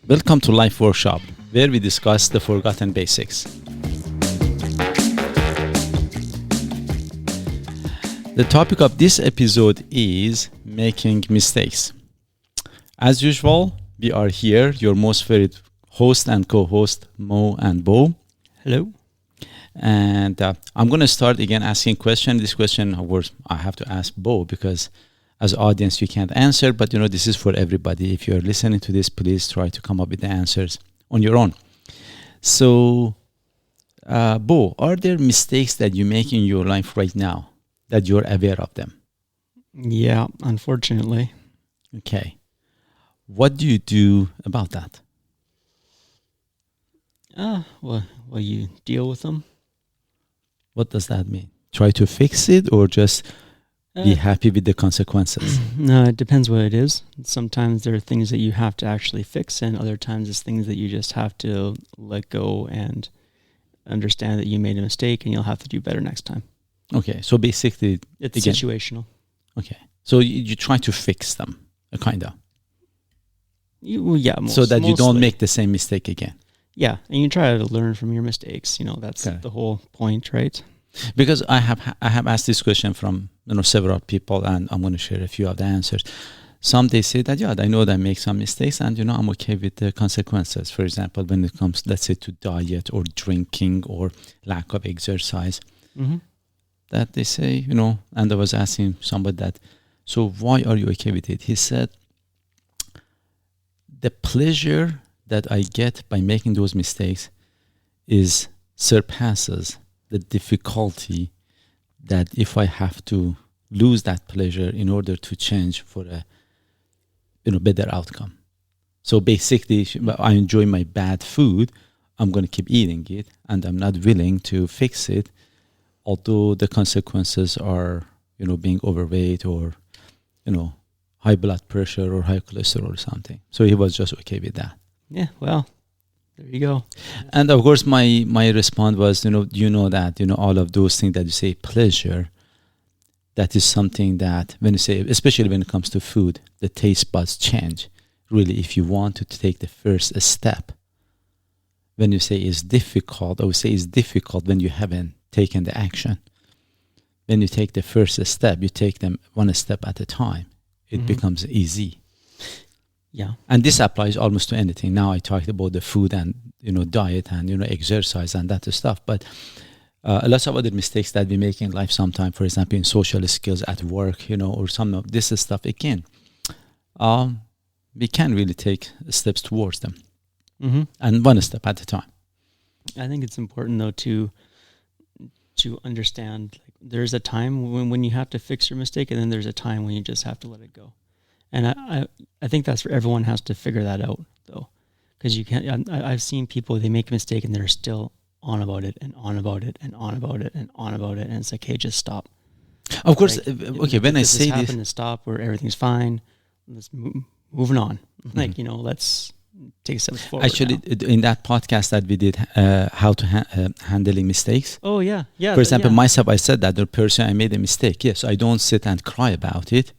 Welcome to Life Workshop, where we discuss the forgotten basics. The topic of this episode is making mistakes. As usual, we are here, your most favorite host and co-host, Mo and Bo. Hello. And I'm going to start again asking a question. This question, of course, I have to ask Bo because as audience, you can't answer, but this is for everybody. If you're listening to this, please try to come up with the answers on your own. So, Bo, are there mistakes that you make in your life right now that you're aware of them? Yeah, unfortunately. Okay. What do you do about that? Well, you deal with them. What does that mean? Try to fix it or just be happy with the consequences? No, it depends what it is. Sometimes there are things that you have to actually fix, and other times it's things that you just have to let go and understand that you made a mistake and you'll have to do better next time. Okay, so basically... It's situational. Okay, so you try to fix them, kind of. Yeah, so that you don't make the same mistake again. Yeah, and you try to learn from your mistakes. That's the whole point, right? Because I have asked this question from several people, and I'm going to share a few of the answers. Some they say that I know that I make some mistakes, and I'm okay with the consequences. For example, when it comes, let's say, to diet or drinking or lack of exercise, that they say, and I was asking somebody that, so why are you okay with it? He said, the pleasure that I get by making those mistakes surpasses the difficulty that if I have to lose that pleasure in order to change for a better outcome. So basically, I enjoy my bad food, I'm going to keep eating it, and I'm not willing to fix it, although the consequences are being overweight or high blood pressure or high cholesterol or something. So he was just okay with that. Yeah, well, there you go. And of course, my response was, that, all of those things that you say, pleasure, that is something that when you say, especially when it comes to food, the taste buds change. Really, if you want to take the first step, when you say it's difficult, I would say it's difficult when you haven't taken the action. When you take the first step, you take them one step at a time. It becomes easy. Yeah. And this applies almost to anything. Now I talked about the food and, diet and, exercise and that stuff. But a lot of other mistakes that we make in life sometimes, for example, in social skills at work, or some of this stuff, again, we can really take steps towards them. And one step at a time. I think it's important, though, to understand there's a time when you have to fix your mistake, and then there's a time when you just have to let it go. And I think that's where everyone has to figure that out, though, because you can't. I've seen people, they make a mistake and they're still on about it and on about it and on about it and on about it, and it's like, hey, just stop. Of course, okay. When I say this, to stop where everything's fine. Let's moving on. Let's take a step forward. Actually, in that podcast that we did, how to handling mistakes. Oh yeah. For example, myself, I said that the person I made a mistake. Yes, I don't sit and cry about it.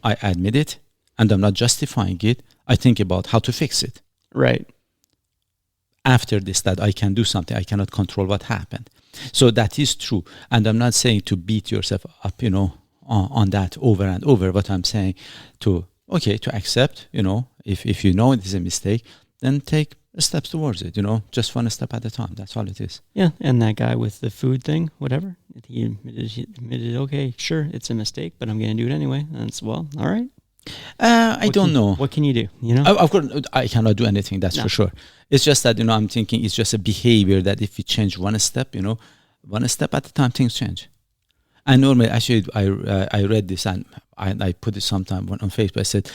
I admit it. And I'm not justifying it. I think about how to fix it. Right. After this, that I can do something. I cannot control what happened. So that is true. And I'm not saying to beat yourself up, on that over and over. What I'm saying to accept, if you know it is a mistake, then take steps towards it, just one step at a time. That's all it is. Yeah. And that guy with the food thing, whatever, he admitted, okay, sure, it's a mistake, but I'm going to do it anyway. And it's, well, all right. I don't know. What can you do? Of course, I cannot do anything. That's for sure. It's just that I'm thinking it's just a behavior that if you change one step, one step at a time, things change. And normally, actually, I read this and I put it sometime on Facebook. I said,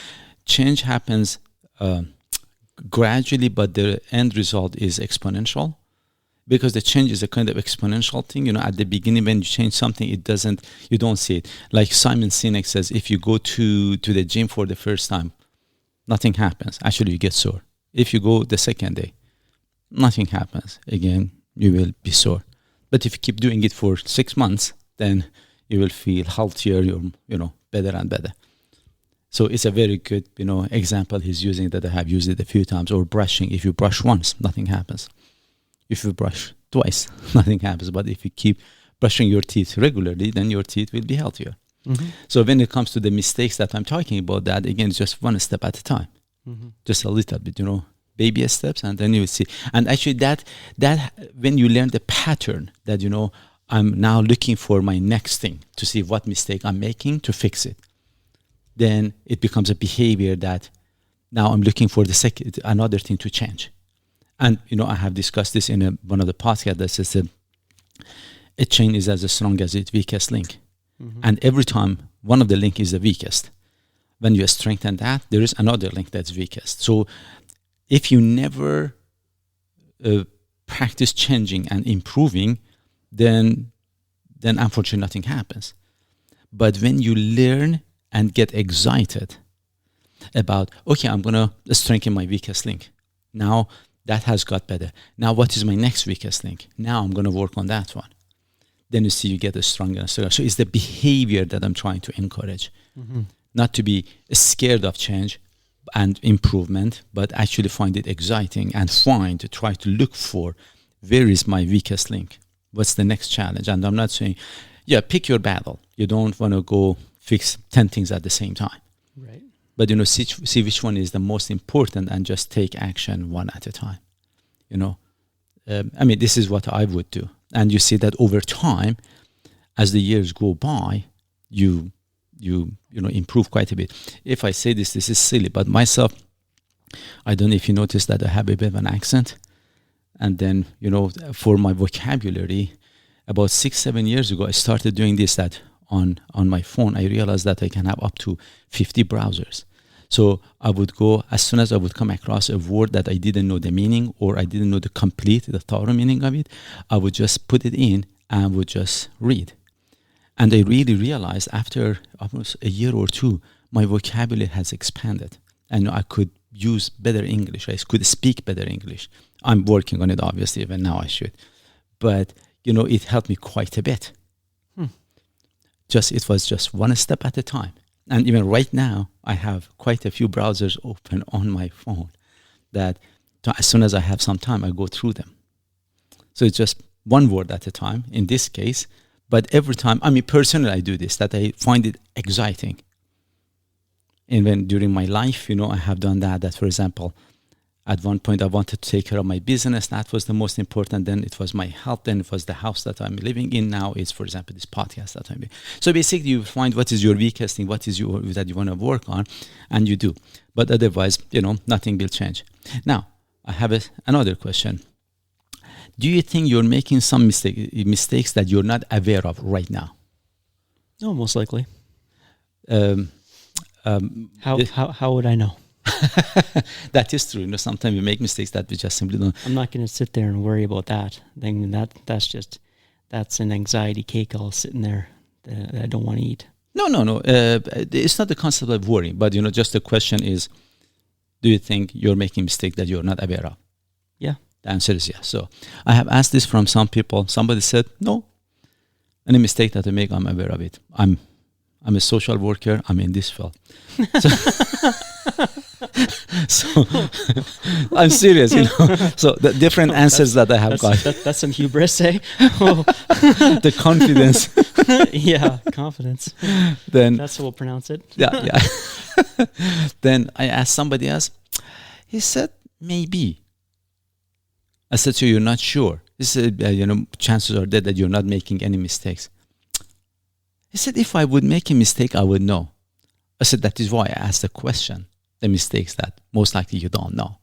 change happens gradually, but the end result is exponential. Because the change is a kind of exponential thing. At the beginning, when you change something, you don't see it. Like Simon Sinek says, if you go to the gym for the first time, nothing happens. Actually, you get sore. If you go the second day, nothing happens. Again, you will be sore. But if you keep doing it for 6 months, then you will feel healthier, better and better. So it's a very good, example he's using that I have used it a few times. Or brushing. If you brush once, nothing happens. If you brush twice, nothing happens. But if you keep brushing your teeth regularly, then your teeth will be healthier. Mm-hmm. So when it comes to the mistakes that I'm talking about, that again is just one step at a time. Mm-hmm. Just a little bit, baby steps, and then you will see. And actually that when you learn the pattern that, I'm now looking for my next thing to see what mistake I'm making to fix it, then it becomes a behavior that now I'm looking for another thing to change. And, I have discussed this in one of the podcasts that says that a chain is as strong as its weakest link. Mm-hmm. And every time one of the link is the weakest, when you strengthen that, there is another link that's weakest. So if you never practice changing and improving, then unfortunately nothing happens. But when you learn and get excited about, okay, I'm going to strengthen my weakest link. Now that has got better. Now what is my next weakest link? Now I'm going to work on that one. Then you see you get stronger and stronger. So it's the behavior that I'm trying to encourage. Mm-hmm. Not to be scared of change and improvement, but actually find it exciting and try to look for where is my weakest link? What's the next challenge? And I'm not saying, pick your battle. You don't want to go fix 10 things at the same time. Right. But, see which one is the most important and just take action one at a time. This is what I would do. And you see that over time, as the years go by, you improve quite a bit. If I say this is silly, but myself, I don't know if you noticed that I have a bit of an accent. And then, for my vocabulary, about 6-7 years ago, I started doing this, that on my phone, I realized that I can have up to 50 browsers. So I would go, as soon as I would come across a word that I didn't know the meaning, or I didn't know the thorough meaning of it, I would just put it in and would just read. And I really realized after almost a year or two, my vocabulary has expanded. And I could use better English. I could speak better English. I'm working on it, obviously, even now I should. But, it helped me quite a bit. It was just one step at a time. And even right now, I have quite a few browsers open on my phone that as soon as I have some time, I go through them. So it's just one word at a time in this case. But every time, personally, I do this, that I find it exciting. And when during my life, I have done that, for example, at one point I wanted to take care of my business. That was the most important. Then it was my health. Then it was the house that I'm living in. Now it's, for example, this podcast that I'm doing. So basically you find what is your weakest thing, what is that you want to work on, and you do. But otherwise, nothing will change. Now, I have another question. Do you think you're making some mistakes that you're not aware of right now? No, most likely. How would I know? That is true. Sometimes we make mistakes that we just simply don't. I'm not going to sit there and worry about that. That's an anxiety cake all sitting there that I don't want to eat. No. It's not the concept of worrying, but just the question is, do you think you're making mistake that you're not aware of? Yeah. The answer is yes. So I have asked this from some people. Somebody said, no. Any mistake that I make, I'm aware of it. I'm a social worker. I'm in this field. So I'm serious, So the different answers that I have got. That's some hubris, eh? The confidence. Yeah, confidence. Then that's how we'll pronounce it. Yeah. Then I asked somebody else. He said, maybe. I said, so you're not sure? He said, chances are that you're not making any mistakes. He said, if I would make a mistake, I would know. I said, that is why I asked the question. The mistakes that most likely you don't know.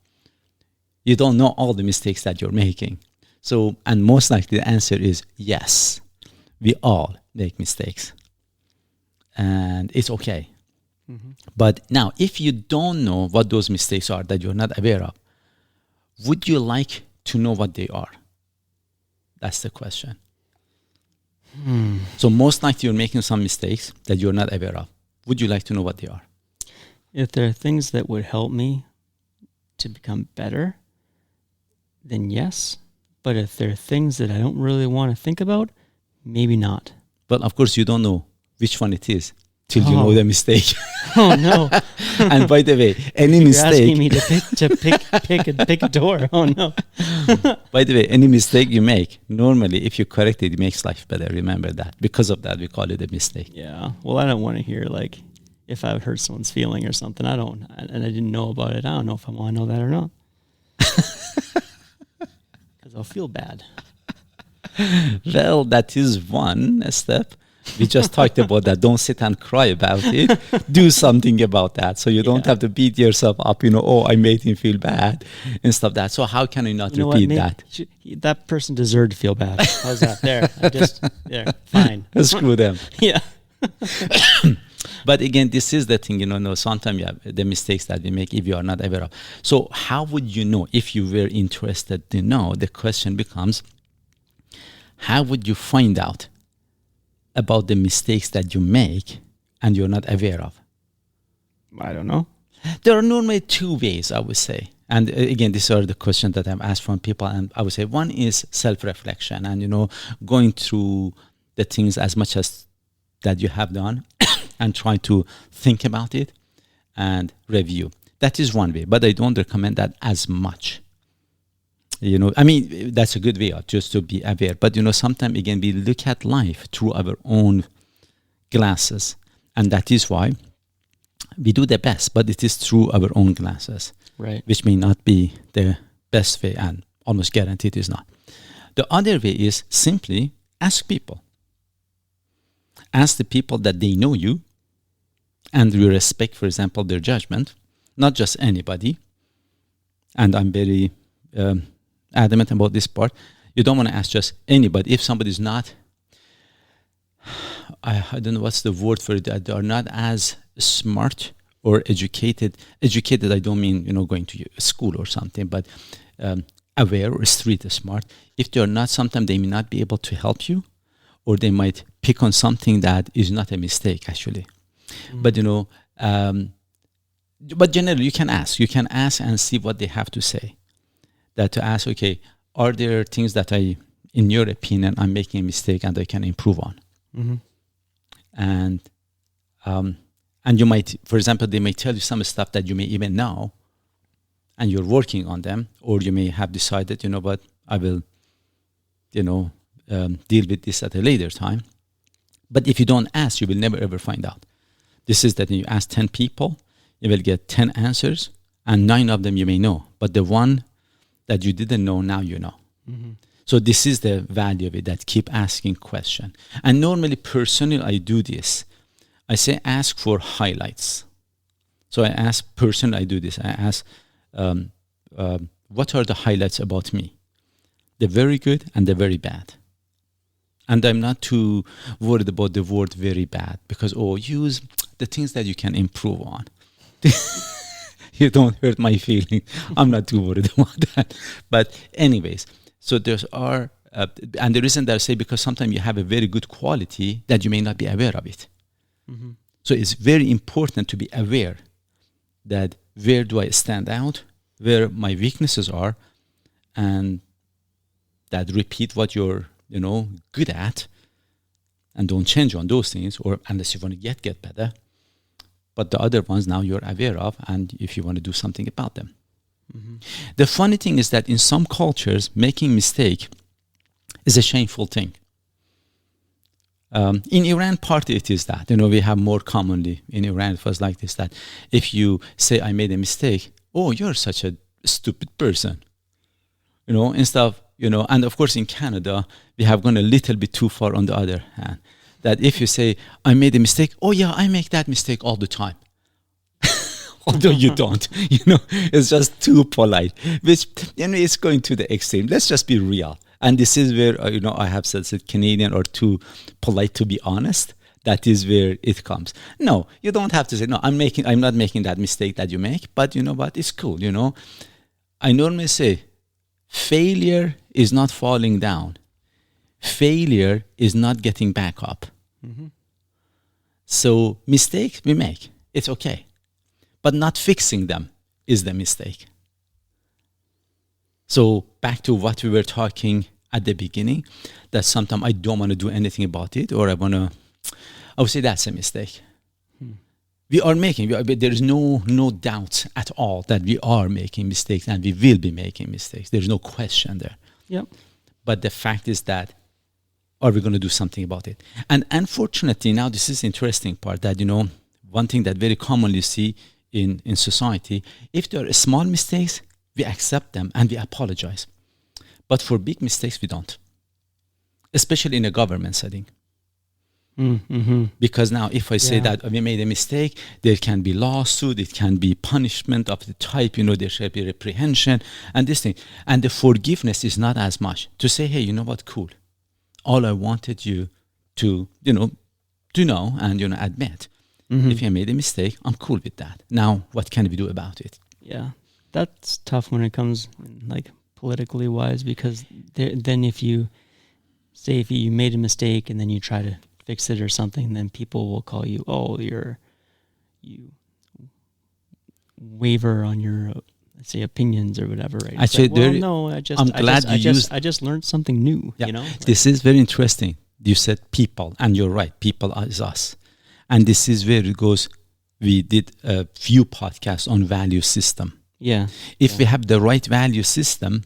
You don't know all the mistakes that you're making. So, and most likely the answer is yes. We all make mistakes. And it's okay. Mm-hmm. But now, if you don't know what those mistakes are that you're not aware of, would you like to know what they are? That's the question. So most likely you're making some mistakes that you're not aware of. Would you like to know what they are? If there are things that would help me to become better, then yes. But if there are things that I don't really want to think about, maybe not. But of course you don't know which one it is till you know the mistake. Oh no! And by the way, any You're mistake, asking me to pick a door. Oh no! by the way, any mistake you make, normally, if you correct it, it makes life better. Remember that. Because of that, we call it a mistake. Yeah. Well, I don't want to hear like if I hurt someone's feeling or something. I don't, and I didn't know about it. I don't know if I want to know that or not. Because I'll feel bad. Well, that is one step. We just talked about that. Don't sit and cry about it. Do something about that. So you don't have to beat yourself up, oh, I made him feel bad and stuff that. So how can I not repeat that? That person deserved to feel bad. How's that? There. Fine. Screw them. Yeah. But again, this is the thing, no, sometimes you have the mistakes that we make if you are not aware of. So how would you know if you were interested to know? The question becomes, how would you find out about the mistakes that you make and you're not aware of? I don't know. There are normally two ways, I would say. And again, these are the questions that I'm asked from people. And I would say one is self-reflection and, going through the things as much as that you have done and try to think about it and review. That is one way, but I don't recommend that as much. That's a good way just to be aware. But, sometimes, again, we look at life through our own glasses. And that is why we do the best, but it is through our own glasses. Right. Which may not be the best way, and almost guaranteed is not. The other way is simply ask people. Ask the people that they know you and you respect, for example, their judgment, not just anybody. And I'm very adamant about this part. You don't want to ask just anybody. If somebody is not, I don't know what's the word for it, they are not as smart or educated. Educated, I don't mean, going to school or something, but aware or street smart. If they are not, sometimes they may not be able to help you, or they might pick on something that is not a mistake, actually. Mm. But, but generally, you can ask. You can ask and see what they have to say. That to ask, okay, are there things that in your opinion, I'm making a mistake and I can improve on? Mm-hmm. And you might, for example, they may tell you some stuff that you may even know, and you're working on them, or you may have decided, but I will, deal with this at a later time. But if you don't ask, you will never ever find out. This is that you ask 10 people, you will get 10 answers, and 9 of them you may know. But the one that you didn't know, now you know. Mm-hmm. So this is the value of it, that keep asking questions. And normally, personally, I do this. I say ask for highlights. So I ask, personally, I do this. I ask, what are the highlights about me? The very good and the very bad. And I'm not too worried about the word very bad, because, use the things that you can improve on. You don't hurt my feelings. I'm not too worried about that. But anyways, so there are, and the reason that I say, because sometimes you have a very good quality that you may not be aware of it. Mm-hmm. So it's very important to be aware that where do I stand out, where my weaknesses are, and that repeat what you're, good at, and don't change on those things, or unless you want to get better. But the other ones now you're aware of, and if you want to do something about them. Mm-hmm. The funny thing is that in some cultures, making mistake is a shameful thing. In Iran, partly it is that. We have more commonly in Iran, it was like this, that if you say, I made a mistake, you're such a stupid person. Instead of, and of course in Canada, we have gone a little bit too far on the other hand. That if you say, I made a mistake, I make that mistake all the time. Although you don't, it's just too polite, which, it's going to the extreme. Let's just be real. And this is where, I have said Canadian are too polite to be honest. That is where it comes. No, you don't have to say, no, I'm not making that mistake that you make, but you know what, it's cool, I normally say, failure is not falling down. Failure is not getting back up. Mm-hmm. So mistakes we make, it's okay. But not fixing them is the mistake. So back to what we were talking at the beginning, that sometimes I don't want to do anything about it, or I would say that's a mistake. We are making, there is no doubt at all that we are making mistakes and we will be making mistakes. There's no question there. Yep. But the fact is that, are we going to do something about it? And unfortunately, now this is interesting part that, one thing that very commonly see in society, if there are small mistakes, we accept them and we apologize. But for big mistakes, we don't. Especially in a government setting. Mm-hmm. Because now if I say that we made a mistake, there can be lawsuit, it can be punishment of the type, there should be reprehension and this thing. And the forgiveness is not as much. To say, hey, you know what, cool. All I wanted you to know and, admit. Mm-hmm. If you made a mistake, I'm cool with that. Now, what can we do about it? Yeah. That's tough when it comes like politically wise, because then if you say if you made a mistake and then you try to fix it or something, then people will call you, you waver on your let's say opinions or whatever, right? Actually, like, no, I just learned something new. Yeah. This is very interesting. You said people, and you're right. People is us, and this is where it goes. We did a few podcasts on value system. Yeah. If we have the right value system,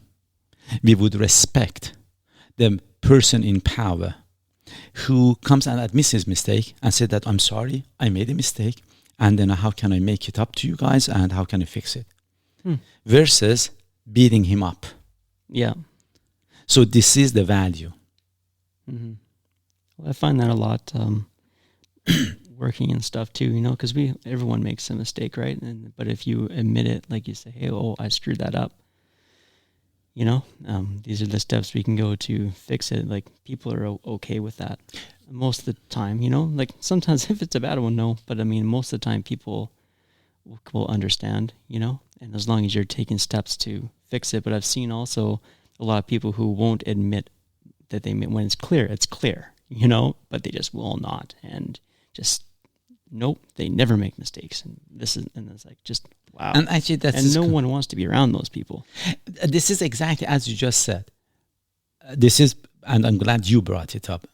we would respect the person in power who comes and admits his mistake and said that I'm sorry, I made a mistake, and then how can I make it up to you guys and how can I fix it? Versus beating him up. Yeah. So this is the value. Mm-hmm. Well, I find that a lot working and stuff too, because everyone makes a mistake, right? But if you admit it, like you say, hey, I screwed that up, these are the steps we can go to fix it. Like people are okay with that most of the time, like sometimes if it's a bad one, no, but I mean, most of the time people will understand, and as long as you're taking steps to fix it. But I've seen also a lot of people who won't admit that they made, when it's clear, but they just will not. And just, nope, they never make mistakes. And it's like, just, wow. And actually, no one wants to be around those people. This is exactly as you just said. And I'm glad you brought it up,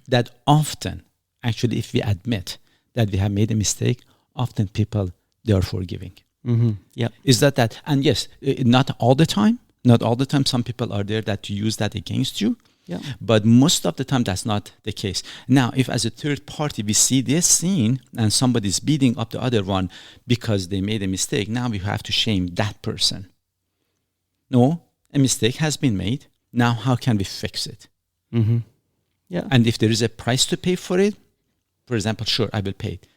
that often, actually, if we admit that we have made a mistake, often people, they are forgiving. Mm-hmm. Yeah. Is that? And yes, not all the time. Not all the time. Some people are there that use that against you. Yeah. But most of the time, that's not the case. Now, if as a third party, we see this scene and somebody's beating up the other one because they made a mistake, now we have to shame that person. No, a mistake has been made. Now, how can we fix it? Mm-hmm. Yeah. And if there is a price to pay for it, for example, sure, I will pay it.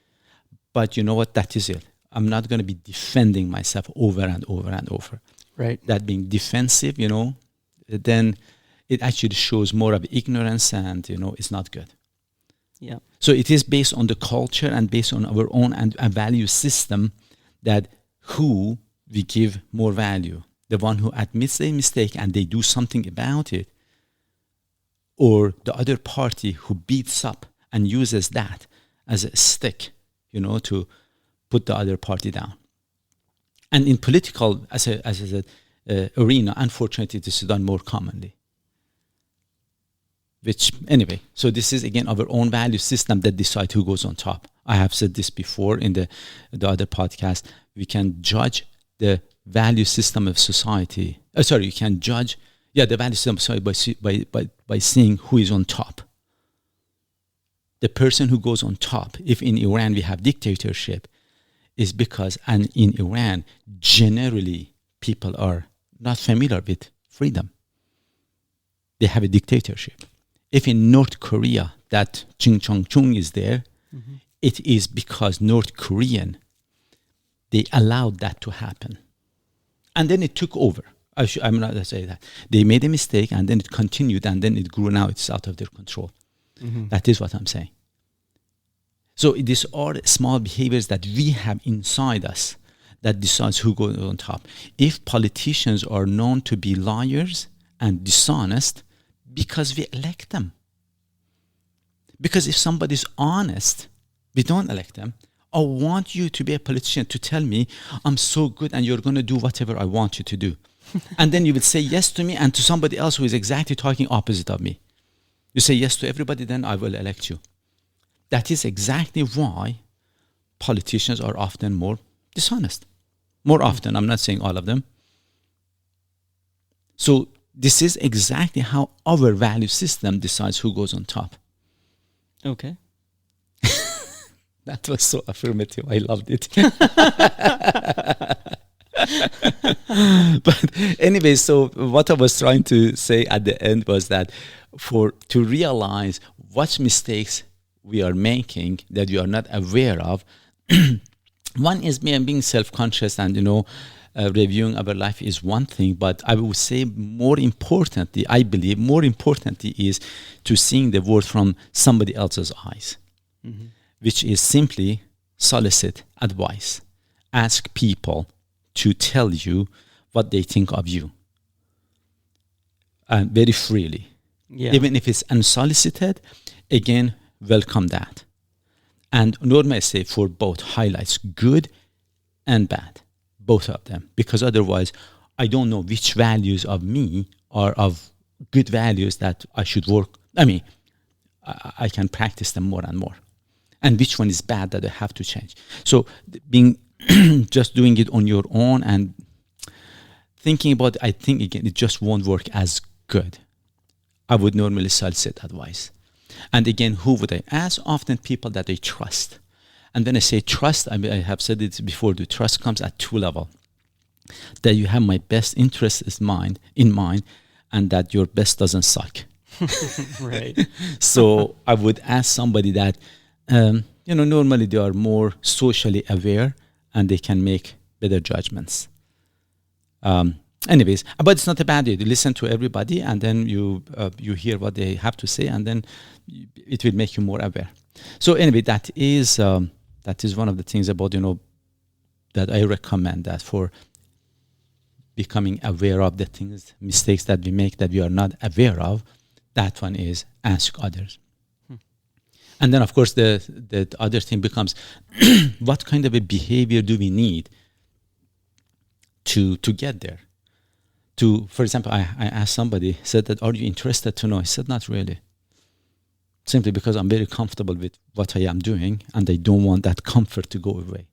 But you know what? That is it. I'm not going to be defending myself over and over and over. Right. That being defensive, then it actually shows more of ignorance and, it's not good. Yeah. So it is based on the culture and based on our own and a value system that who we give more value. The one who admits their mistake and they do something about it, or the other party who beats up and uses that as a stick, to put the other party down. And in political, as I said, arena, unfortunately, this is done more commonly. Which, anyway, so this is, again, our own value system that decides who goes on top. I have said this before in the other podcast. We can judge the value system of society. You can judge, the value system of society by seeing who is on top. The person who goes on top, if in Iran we have dictatorship, is because, and in Iran, generally, people are not familiar with freedom. They have a dictatorship. If in North Korea that Ching Chong Chung is there, it is because North Korean, they allowed that to happen. And then it took over. I'm not going to say that. They made a mistake and then it continued and then it grew. Now it's out of their control. Mm-hmm. That is what I'm saying. So these are small behaviors that we have inside us that decides who goes on top. If politicians are known to be liars and dishonest, because we elect them. Because if somebody's honest, we don't elect them. I want you to be a politician to tell me I'm so good and you're going to do whatever I want you to do. And then you will say yes to me and to somebody else who is exactly talking opposite of me. You say yes to everybody, then I will elect you. That is exactly why politicians are often more dishonest. More often, I'm not saying all of them. So this is exactly how our value system decides who goes on top. Okay. That was so affirmative. I loved it. But anyway, so what I was trying to say at the end was that to realize what mistakes we are making that we are not aware of, one is being self-conscious and, reviewing our life is one thing, but I would say more importantly is to seeing the world from somebody else's eyes, which is simply solicit advice. Ask people to tell you what they think of you, and very freely. Yeah. Even if it's unsolicited, again, welcome that. And normally I say for both highlights good and bad, both of them, because otherwise I don't know which values of me are of good values that I should work. I can practice them more and more. And which one is bad that I have to change. So being just doing it on your own and thinking about it, I think again, it just won't work as good. I would normally solicit advice. And again, who would I ask? Often people that I trust. And when I say trust, I have said it before, the trust comes at two levels. That you have my best interest in mind, and that your best doesn't suck. Right. So I would ask somebody that, normally they are more socially aware and they can make better judgments. Anyways, but it's not a bad idea. You listen to everybody and then you hear what they have to say, and then it will make you more aware. So anyway, that is one of the things about, that I recommend, that for becoming aware of the things, mistakes that we make that we are not aware of, that one is ask others. And then, of course, the other thing becomes, what kind of a behavior do we need to get there? For example, I asked somebody, said that, are you interested to know? I said, not really. Simply because I'm very comfortable with what I am doing, and I don't want that comfort to go away.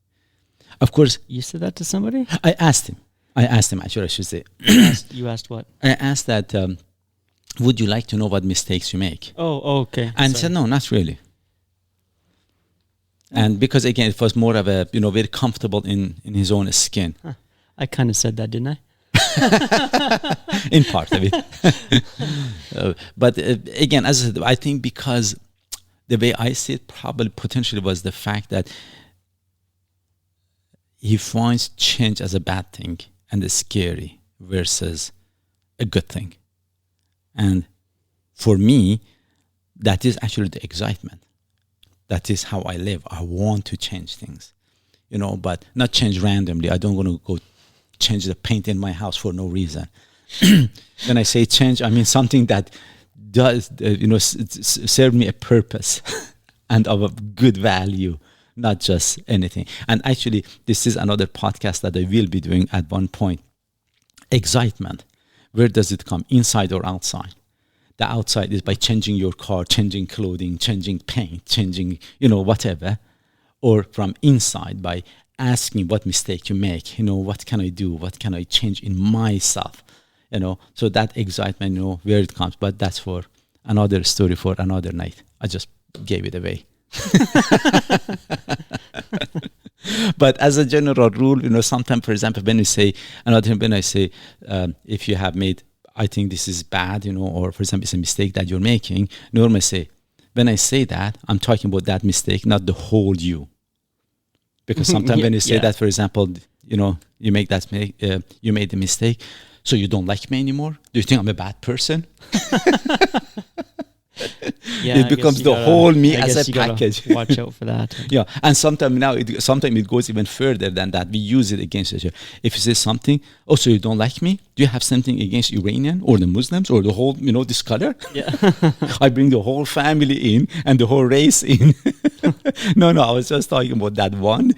Of course. You said that to somebody? I asked him, actually, I should say. You asked what? I asked that, would you like to know what mistakes you make? Oh, okay. And he said, no, not really. And because, again, it was more of a, very comfortable in his own skin. Huh. I kind of said that, didn't I? In part of it. But again, as I said, I think because the way I see it probably potentially was the fact that he finds change as a bad thing and it's scary versus a good thing. And for me, that is actually the excitement. That is how I live. I want to change things, but not change randomly. I don't want to go change the paint in my house for no reason. When I say change, I mean something that does, serve me a purpose and of a good value, not just anything. And actually, this is another podcast that I will be doing at one point. Excitement. Where does it come? Inside or outside? The outside is by changing your car, changing clothing, changing paint, changing, whatever. Or from inside by asking what mistake you make, what can I do? What can I change in myself? So that excitement, where it comes. But that's for another story for another night. I just gave it away. But as a general rule, sometimes, for example, when I say, if you have made, I think this is bad, or for example, it's a mistake that you're making, normally say, when I say that, I'm talking about that mistake, not the whole you. Because sometimes when you say that, for example, you make that you made a mistake, so you don't like me anymore? Do you think I'm a bad person? It becomes the whole me as a package. Watch out for that. Yeah, and sometimes it goes even further than that. We use it against each other. If you say something, oh, so you don't like me? Do you have something against Iranian or the Muslims or the whole, this color? Yeah. I bring the whole family in and the whole race in. No, I was just talking about that one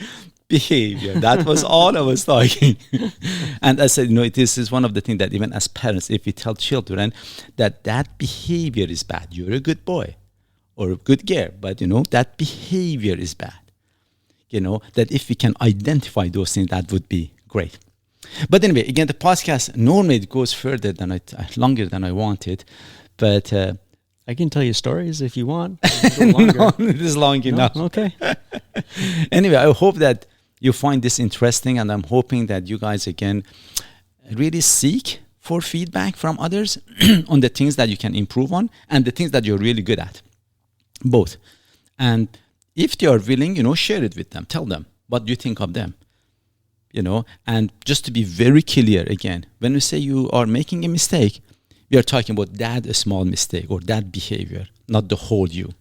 behavior. That was all I was talking. And I said, this is one of the things that even as parents, if we tell children that behavior is bad, you're a good boy or a good girl, but that behavior is bad. that if we can identify those things, that would be great. But anyway, again, the podcast normally it goes further than longer than I wanted, but I can tell you stories if you want. No, this is long enough. Okay. Anyway, I hope that you find this interesting, and I'm hoping that you guys again really seek for feedback from others on the things that you can improve on and the things that you're really good at, both. And if they are willing, share it with them. Tell them what you think of them. And just to be very clear again, when we say you are making a mistake, we are talking about that small mistake or that behavior, not the whole you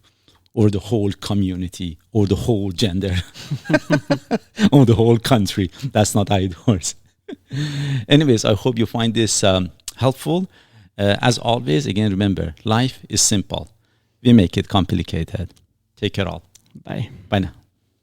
or the whole community or the whole gender or the whole country. That's not how it works. Anyways, I hope you find this helpful. As always, again, remember, life is simple. We make it complicated. Take care all. Bye. Bye now.